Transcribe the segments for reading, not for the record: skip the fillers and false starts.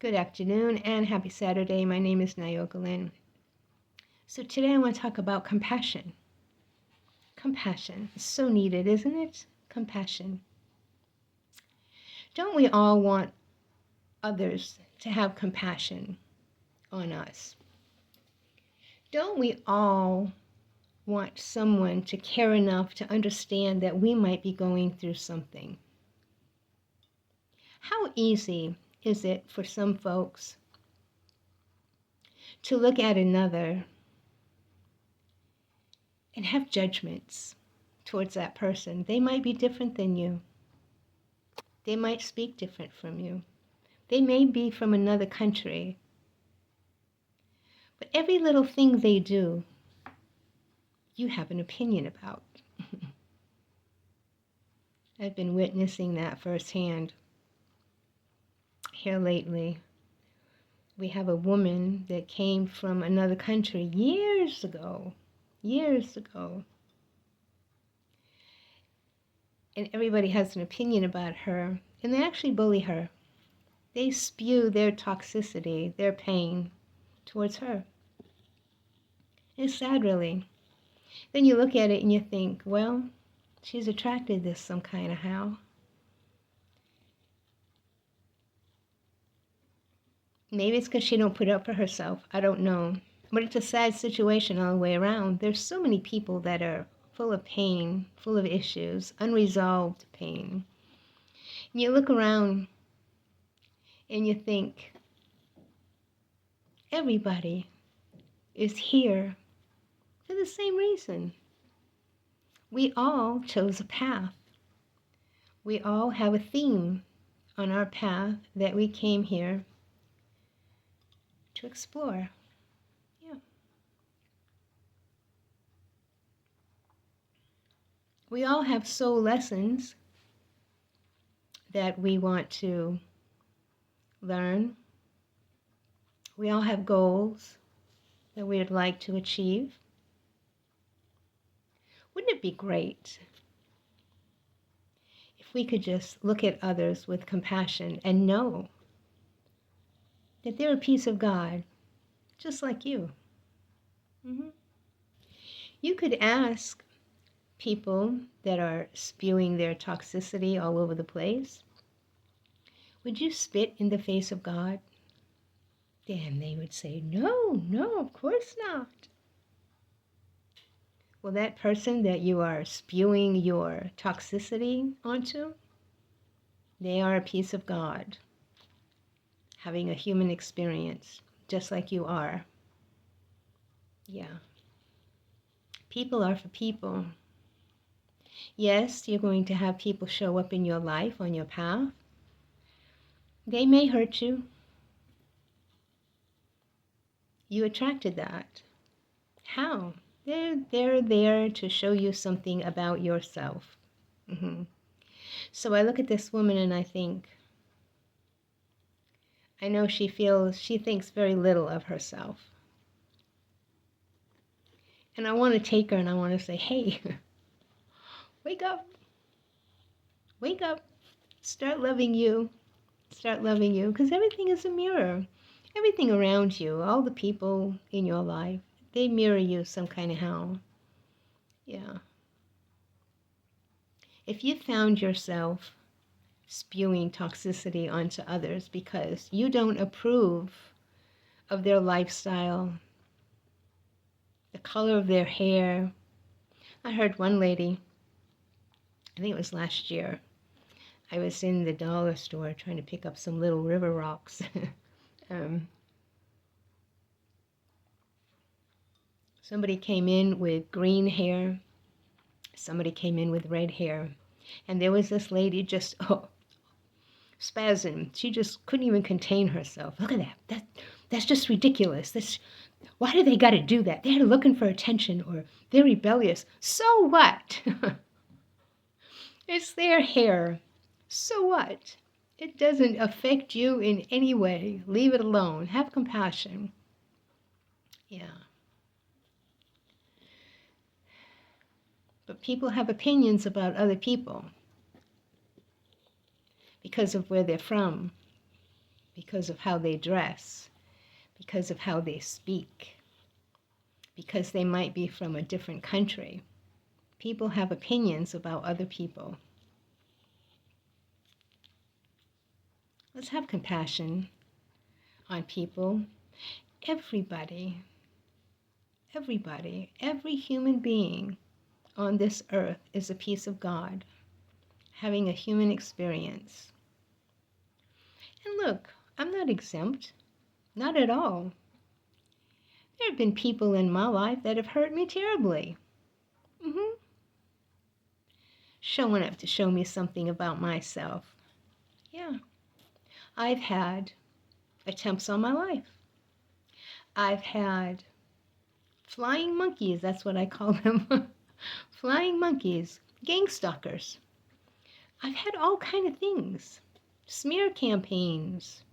Good afternoon and happy Saturday. My name is Nayoka Lynn. So today I want to talk about compassion. Compassion is so needed, isn't it? Compassion. Don't we all want others to have compassion on us? Don't we all want someone to care enough to understand that we might be going through something? How easy is it for some folks to look at another and have judgments towards that person? They might be different than you. They might speak different from you. They may be from another country. But every little thing they do, you have an opinion about. I've been witnessing that firsthand here lately. We have a woman that came from another country years ago. And everybody has an opinion about her, and they actually bully her. They spew their toxicity, their pain towards her. It's sad, really. Then you look at it and you think, well, she's attracted this some kind of how. Maybe it's because she don't put up for herself. I don't know. But it's a sad situation all the way around. There's so many people that are full of pain, full of issues, unresolved pain. And you look around and you think, everybody is here for the same reason. We all chose a path. We all have a theme on our path that we came here to explore. Yeah. We all have soul lessons that we want to learn. We all have goals that we would like to achieve. Wouldn't it be great if we could just look at others with compassion and know that they're a piece of God, just like you? Mm-hmm. You could ask people that are spewing their toxicity all over the place, would you spit in the face of God? Then they would say, no, of course not. Well, that person that you are spewing your toxicity onto, they are a piece of God, having a human experience, just like you are. Yeah. People are for people. Yes, you're going to have people show up in your life, on your path. They may hurt you. You attracted that. How? They're there to show you something about yourself. Mm-hmm. So I look at this woman and I think, I know she thinks very little of herself. And I want to take her and I want to say, hey, wake up. Wake up. Start loving you. Start loving you. Because everything is a mirror. Everything around you, all the people in your life, they mirror you some kind of how. Yeah. If you found yourself spewing toxicity onto others because you don't approve of their lifestyle, the color of their hair. I heard one lady, I think it was last year, I was in the dollar store trying to pick up some little river rocks. Somebody came in with green hair, somebody came in with red hair, and there was this lady just, spasm. She just couldn't even contain herself. Look at that. That's just ridiculous. Why do they got to do that? They're looking for attention or they're rebellious. So what? It's their hair. So what? It doesn't affect you in any way. Leave it alone. Have compassion. Yeah. But people have opinions about other people because of where they're from. because of how they dress, because of how they speak, because they might be from a different country. People have opinions about other people. Let's have compassion on people. Everybody, every human being on this earth is a piece of God, having a human experience. And look, I'm not exempt, not at all. There have been people in my life that have hurt me terribly. Showing up to show me something about myself. Yeah. I've had attempts on my life. I've had flying monkeys, that's what I call them. Flying monkeys, gang stalkers. I've had all kind of things. Smear campaigns.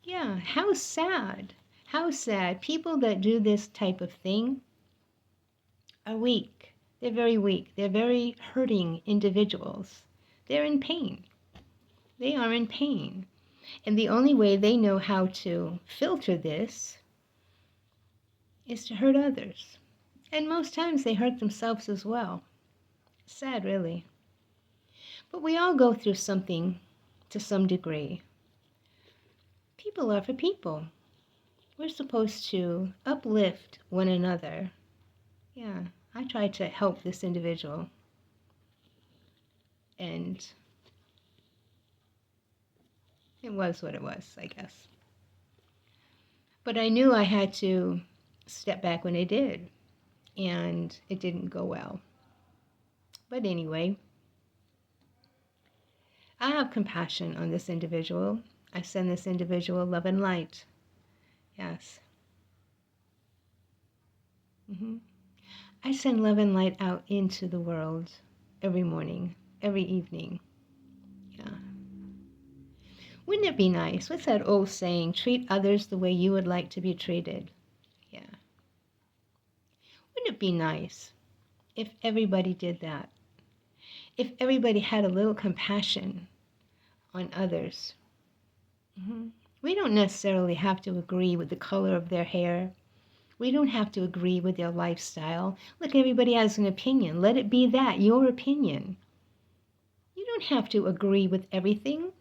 Yeah, how sad. How sad. People that do this type of thing are weak. They're very weak. They're very hurting individuals. They're in pain. They are in pain. And the only way they know how to filter this is to hurt others. And most times they hurt themselves as well. Sad, really. But we all go through something to some degree. People are for people. We're supposed to uplift one another. Yeah, I tried to help this individual. And it was what it was, I guess. But I knew I had to step back when I did. And it didn't go well. But anyway, I have compassion on this individual. I send this individual love and light. Yes. I send love and light out into the world every morning, every evening. Yeah. Wouldn't it be nice? What's that old saying? Treat others the way you would like to be treated. Yeah. Wouldn't it be nice if everybody did that? If everybody had a little compassion on others. We don't necessarily have to agree with the color of their hair. We don't have to agree with their lifestyle. Look, everybody has an opinion. Let it be that, your opinion. You don't have to agree with everything.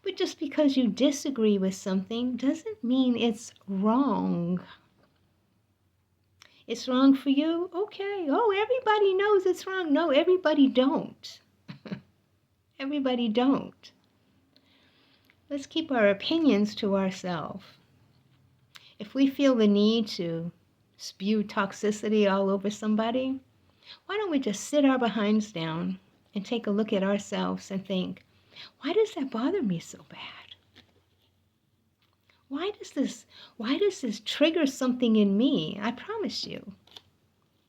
But just because you disagree with something doesn't mean it's wrong. It's wrong for you? Okay. Oh, everybody knows it's wrong. No, everybody don't. Everybody don't. Let's keep our opinions to ourselves. If we feel the need to spew toxicity all over somebody, why don't we just sit our behinds down and take a look at ourselves and think, why does that bother me so bad? Why does this trigger something in me? I promise you,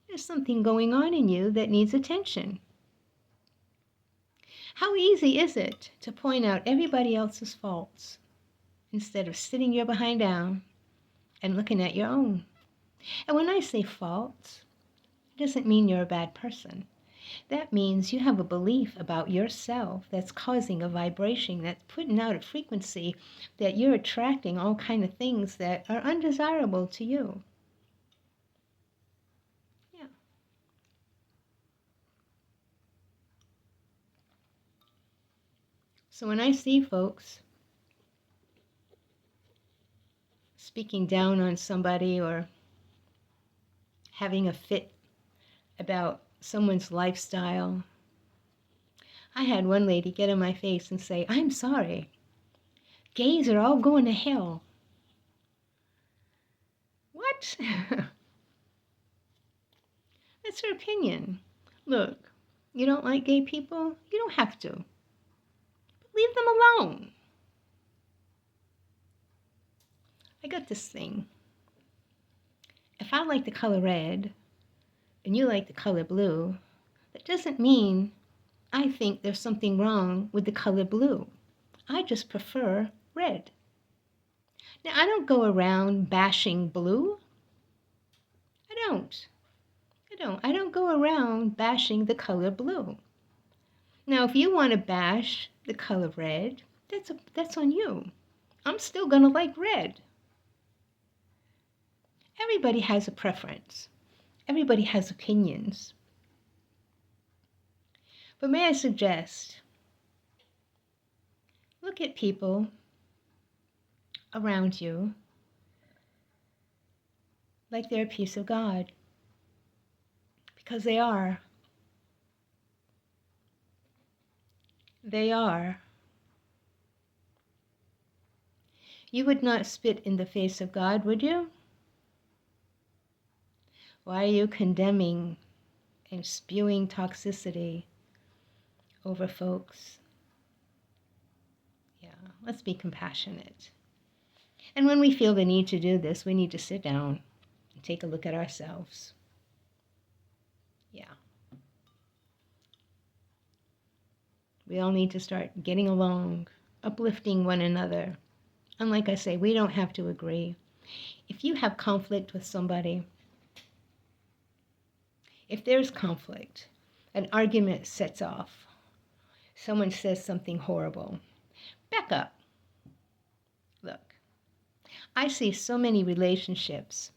there's something going on in you that needs attention. How easy is it to point out everybody else's faults instead of sitting your behind down and looking at your own? And when I say faults, it doesn't mean you're a bad person. That means you have a belief about yourself that's causing a vibration, that's putting out a frequency that you're attracting all kind of things that are undesirable to you. Yeah. So when I see folks speaking down on somebody or having a fit about someone's lifestyle, I had one lady get in my face and say, I'm sorry. Gays are all going to hell. What? That's her opinion. Look, you don't like gay people? You don't have to. But leave them alone. I got this thing. If I like the color red and you like the color blue, that doesn't mean I think there's something wrong with the color blue. I just prefer red. Now, I don't go around bashing blue. I don't. I don't go around bashing the color blue. Now, if you want to bash the color red, that's on you. I'm still going to like red. Everybody has a preference. Everybody has opinions. But may I suggest, look at people around you like they're a piece of God. Because they are. They are. You would not spit in the face of God, would you? Why are you condemning and spewing toxicity over folks? Yeah, let's be compassionate. And when we feel the need to do this, we need to sit down and take a look at ourselves. Yeah. We all need to start getting along, uplifting one another. And like I say, we don't have to agree. If you have conflict with somebody, if there's conflict, an argument sets off, someone says something horrible, back up. Look, I see so many relationships.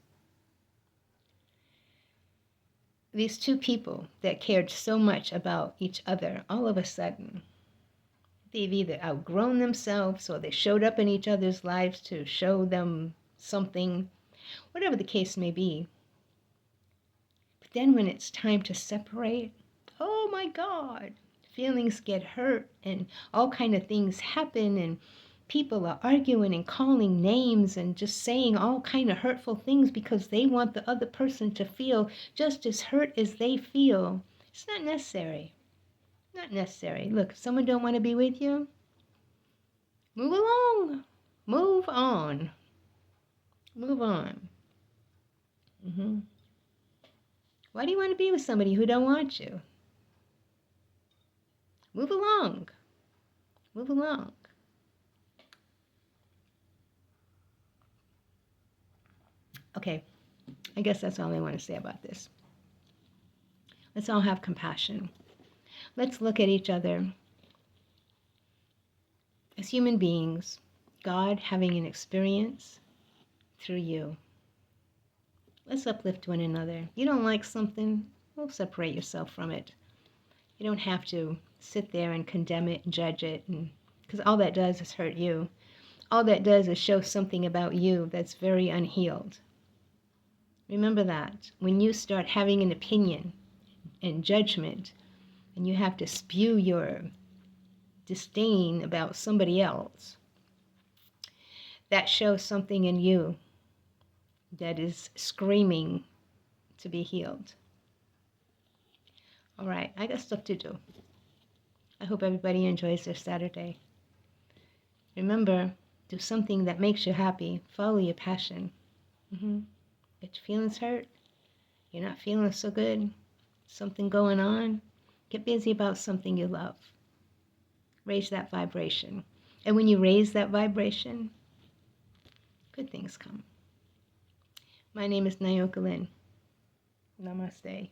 These two people that cared so much about each other, all of a sudden, they've either outgrown themselves or they showed up in each other's lives to show them something, whatever the case may be. But then when it's time to separate, oh my God, feelings get hurt and all kind of things happen and people are arguing and calling names and just saying all kind of hurtful things because they want the other person to feel just as hurt as they feel. It's not necessary. Not necessary. Look, if someone don't want to be with you, move along. Move on. Move on. Why do you want to be with somebody who don't want you? Move along. Move along. Okay, I guess that's all I want to say about this. Let's all have compassion. Let's look at each other as human beings, God having an experience through you. Let's uplift one another. You don't like something, well, separate yourself from it. You don't have to sit there and condemn it and judge it, because all that does is hurt you. All that does is show something about you that's very unhealed. Remember that. When you start having an opinion and judgment, and you have to spew your disdain about somebody else, that shows something in you that is screaming to be healed. All right, I got stuff to do. I hope everybody enjoys their Saturday. Remember, do something that makes you happy. Follow your passion. If your feelings hurt, you're not feeling so good, something going on, get busy about something you love. Raise that vibration. And when you raise that vibration, good things come. My name is Nyoka Lynn. Namaste.